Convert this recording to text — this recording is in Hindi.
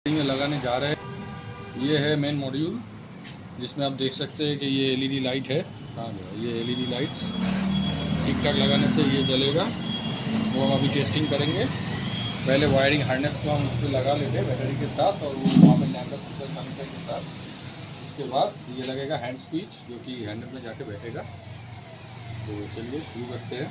में लगाने जा रहे हैं। ये है मेन मॉड्यूल जिसमें आप देख सकते हैं कि ये एलईडी लाइट है। हाँ ये एलईडी लाइट्स ठीक ठाक लगाने से ये जलेगा। वो हम अभी टेस्टिंग करेंगे। पहले वायरिंग हार्नेस को हम उस पर लगा लेते हैं बैटरी के साथ और वो वहाँ पर लैंडर स्विचर कनेक्टर के साथ। उसके बाद ये लगेगा हैंड स्विच जो कि हैंडल में जाके बैठेगा। तो चलिए शुरू करते हैं।